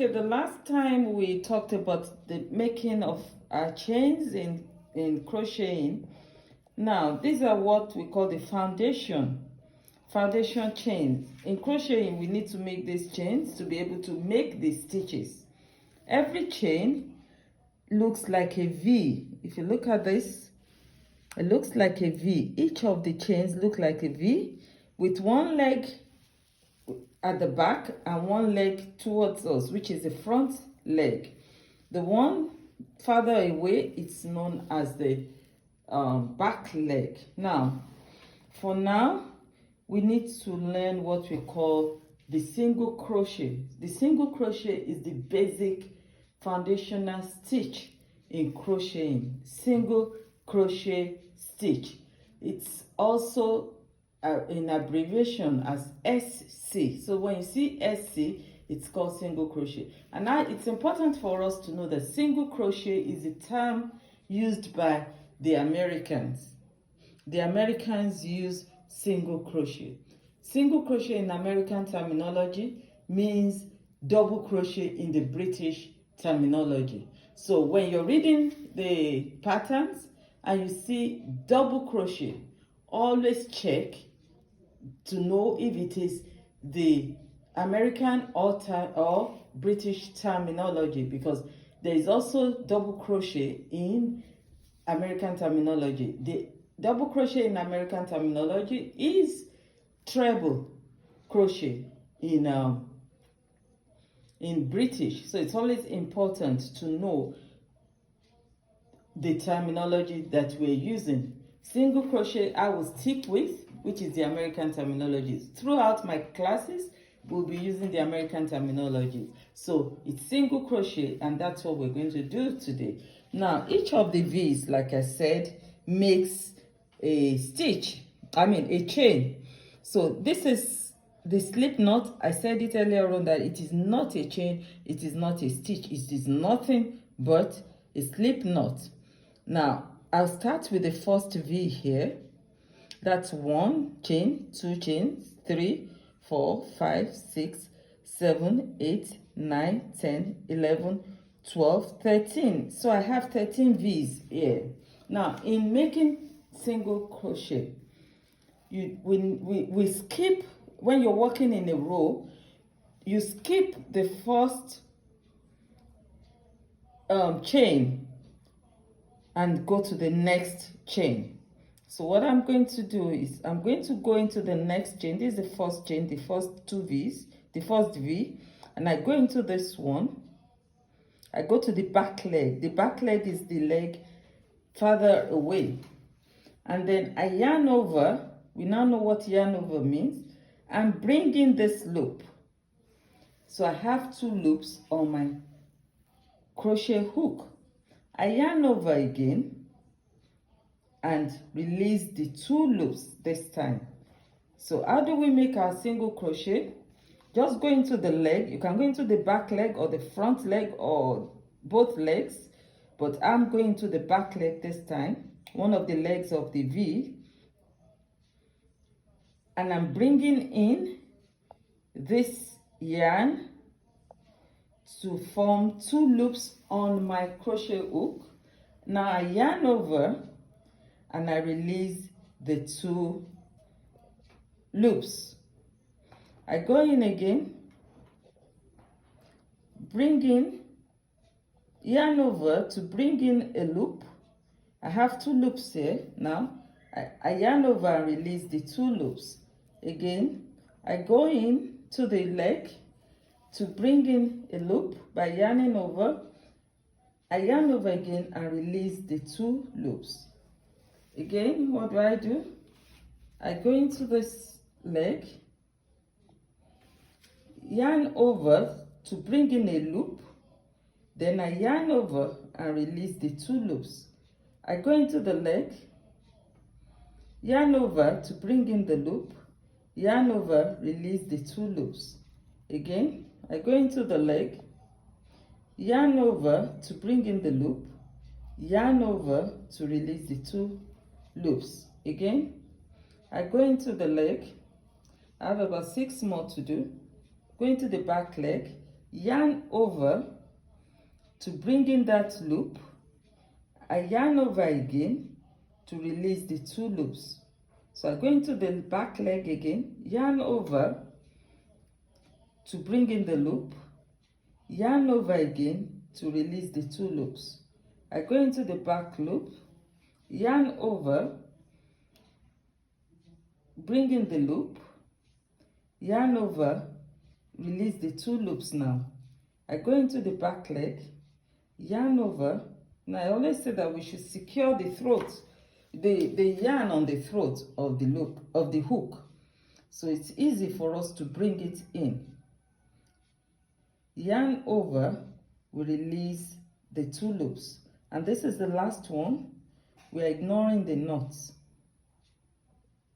Okay, the last time we talked about the making of our chains in crocheting. Now, these are what we call the foundation chains. In crocheting, we need to make these chains to be able to make these stitches. Every chain looks like a V. If you look at this, it looks like a V. Each of the chains look like a V with one leg at the back and one leg towards us, which is the front leg. The one farther away, it's known as the back leg. Now, for now, we need to learn what we call the single crochet. The single crochet is the basic foundational stitch in crocheting. Single crochet stitch. It's also in abbreviation as SC. So when you see SC, it's called single crochet. And now it's important for us to know that single crochet is a term used by the Americans. The Americans use single crochet. Single crochet in American terminology means double crochet in the British terminology. So when you're reading the patterns and you see double crochet, always check to know if it is the American or British terminology, because there is also double crochet in American terminology. The double crochet in American terminology is treble crochet in British. So it's always important to know the terminology that we're using. Single crochet I will stick with, which is the American terminologies. Throughout my classes, we'll be using the American terminologies. So it's single crochet, and that's what we're going to do today. Now, each of the V's, like I said, makes a chain. So this is the slip knot. I said it earlier on that it is not a chain, it is not a stitch, it is nothing but a slip knot. Now, I'll start with the first V here. That's 1 chain, 2 chains, 3, 4, 5, 6, 7, 8, 9, 10, 11, 12, 13. So I have 13 V's here. Now, in making single crochet, we skip, when you're working in a row, you skip the first chain and go to the next chain. So what I'm going to do is I'm going to go into the next chain. This is the first chain, the first 2 V's, the first V, and I go into this one. I go to the back leg. The back leg is the leg farther away. And then I yarn over. We now know what yarn over means. I'm bringing this loop. So I have 2 loops on my crochet hook. I yarn over again and release the 2 loops this time. So how do we make our single crochet? Just go into the leg. You can go into the back leg or the front leg or both legs, but I'm going to the back leg this time, one of the legs of the V, and I'm bringing in this yarn to form 2 loops on my crochet hook. Now I yarn over and I release the 2 loops. I go in again, bring in, yarn over to bring in a loop. I have 2 loops here. Now I yarn over and release the 2 loops. Again, I go in to the leg to bring in a loop by yarning over. I yarn over again and release the 2 loops. Again, what do? I go into this leg, yarn over to bring in a loop, then I yarn over and release the 2 loops. I go into the leg, yarn over to bring in the loop, yarn over, release the 2 loops. Again, I go into the leg, yarn over to bring in the loop, yarn over to release the 2 loops. Again, I go into the leg. I have about 6 more to do. Go into the back leg, yarn over to bring in that loop. I yarn over again to release the 2 loops. So I go into the back leg again, yarn over to bring in the loop, yarn over again to release the 2 loops. I go into the back loop, yarn over, bring in the loop, yarn over, release the 2 loops now. I go into the back leg, yarn over. Now I always say that we should secure the throat, the yarn on the throat of the loop, of the hook. So it's easy for us to bring it in. Yarn over, we release the 2 loops. And this is the last one. We're ignoring the knots.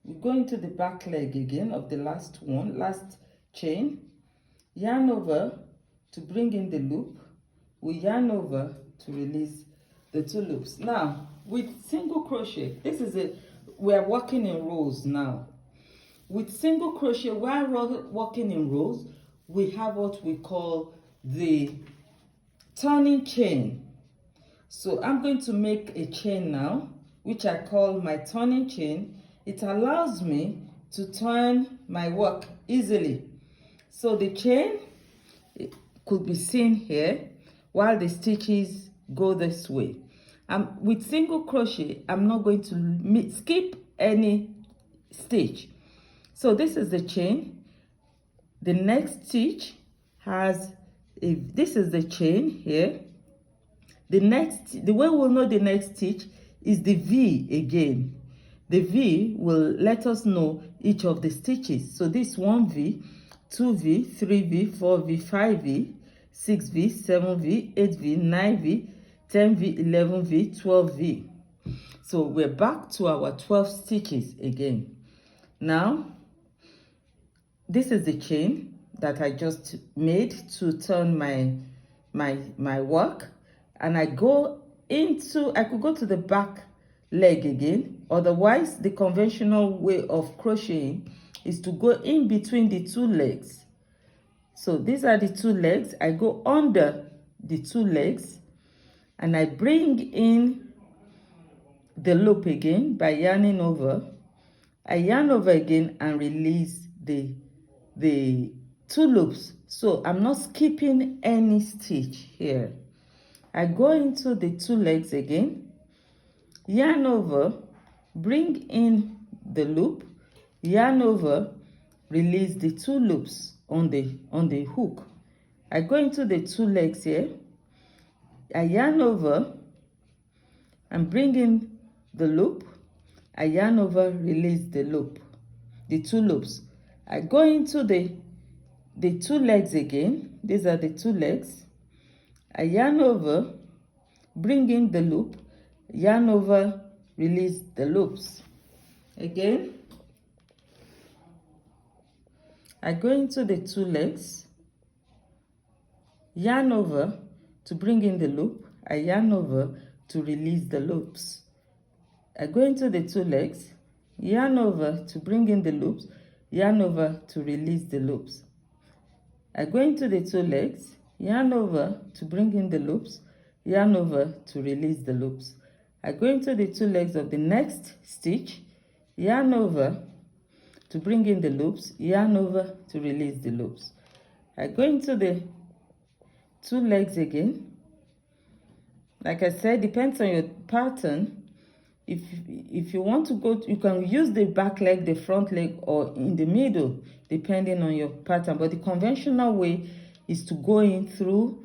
We go into the back leg again of the last one, last chain. Yarn over to bring in the loop. We yarn over to release the 2 loops. Now, with single crochet, we are working in rows now. With single crochet, while working in rows, we have what we call the turning chain. So I'm going to make a chain now, which I call my turning chain. It allows me to turn my work easily. So the chain, it could be seen here while the stitches go this way. With single crochet, I'm not going to skip any stitch. So this is the chain. The next stitch has this is the chain here. The way we'll know the next stitch is the V again. The V will let us know each of the stitches. So this 1V, 2V, 3V, 4V, 5V, 6V, 7V, 8V, 9V, 10V, 11V, 12V. So we're back to our 12 stitches again. Now, this is the chain that I just made to turn my work. And I could go to the back leg again. Otherwise, the conventional way of crocheting is to go in between the 2 legs. So these are the 2 legs. I go under the 2 legs and I bring in the loop again by yarning over. I yarn over again and release the 2 loops. So I'm not skipping any stitch here. I go into the 2 legs again, yarn over, bring in the loop, yarn over, release the 2 loops on the hook. I go into the 2 legs here, I yarn over and bring in the loop, I yarn over, release the loop, the 2 loops. I go into the 2 legs again. These are the 2 legs. I yarn over, bring in the loop, yarn over, release the loops. Again, I go into the 2 legs, yarn over to bring in the loop, I yarn over to release the loops. I go into the 2 legs, yarn over to bring in the loops, yarn over to release the loops. I go into the 2 legs, yarn over to bring in the loops, yarn over to release the loops. I go into the 2 legs of the next stitch, yarn over to bring in the loops, yarn over to release the loops. I go into the 2 legs again. Like I said, depends on your pattern. If you want to go, you can use the back leg, the front leg, or in the middle, depending on your pattern. But the conventional way is to go in through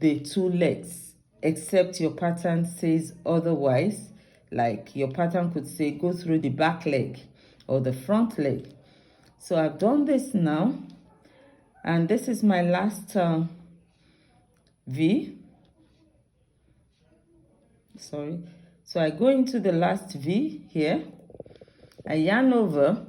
the 2 legs, except your pattern says otherwise. Like your pattern could say go through the back leg or the front leg. So I've done this now, and this is my last V. Sorry. So I go into the last V here, I yarn over,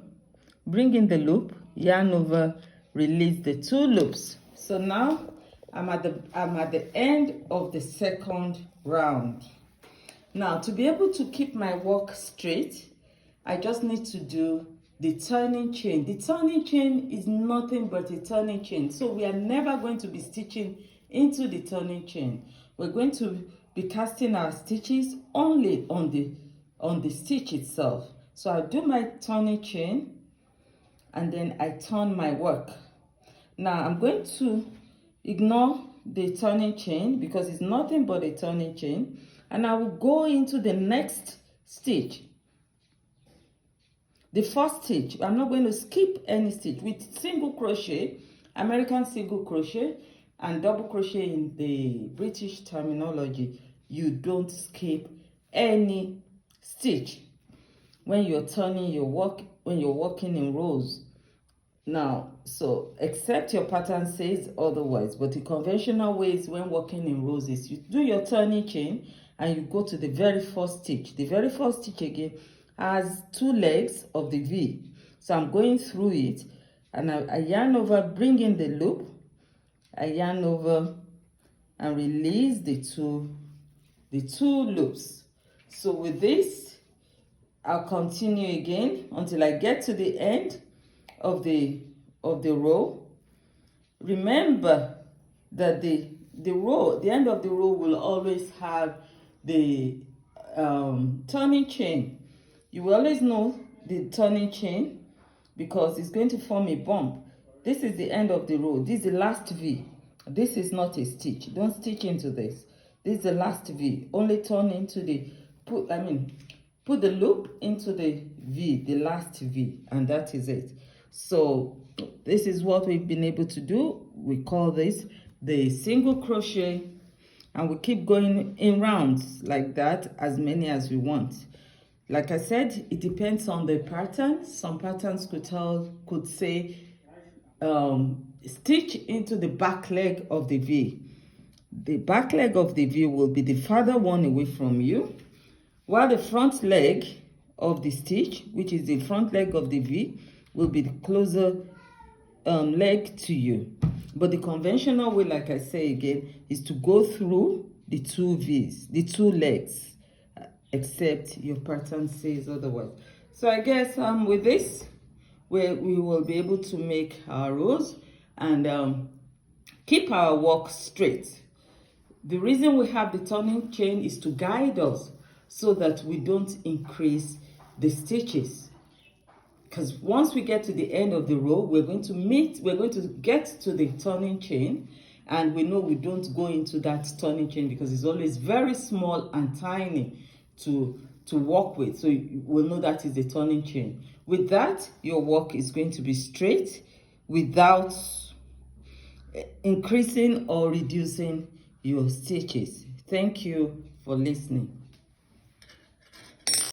bring in the loop, yarn over, release the 2 loops. So now I'm at the end of the second round. Now, to be able to keep my work straight, I just need to do the turning chain. The turning chain is nothing but a turning chain. So we are never going to be stitching into the turning chain. We're going to be casting our stitches only on the stitch itself. So I'll do my turning chain and then I turn my work. Now I'm going to ignore the turning chain because it's nothing but a turning chain, and I will go into the next stitch. The first stitch, I'm not going to skip any stitch. With single crochet, American single crochet, and double crochet in the British terminology, you don't skip any stitch when you're turning your work, when you're working in rows. Now, so except your pattern says otherwise, but the conventional ways when working in rows is you do your turning chain and you go to the very first stitch. The very first stitch again has two legs of the V. So I'm going through it and I yarn over, bring in the loop, I yarn over and release the two loops. So with this, I'll continue again until I get to the end of the row. Remember that the end of the row will always have the turning chain. You will always know the turning chain because it's going to form a bump. This is the end of the row. This is the last V. This is not a stitch. Don't stitch into this. This is the last V. Only turn into the put the loop into the V, the last V, and that is it. So this is what we've been able to do. We call this the single crochet, and we keep going in rounds like that, as many as we want. Like I said, it depends on the pattern. Some patterns could say stitch into the back leg of the V. The back leg of the V will be the farther one away from you, while the front leg of the stitch, which is the front leg of the V, will be the closer leg to you. But the conventional way, like I say again, is to go through the two V's, the two legs, except your pattern says otherwise. So I guess with this, we will be able to make our rows and keep our work straight. The reason we have the turning chain is to guide us so that we don't increase the stitches. Because once we get to the end of the row, we're going to get to the turning chain, and we know we don't go into that turning chain because it's always very small and tiny to work with. So we'll know that is the turning chain. With that, your work is going to be straight without increasing or reducing your stitches. Thank you for listening.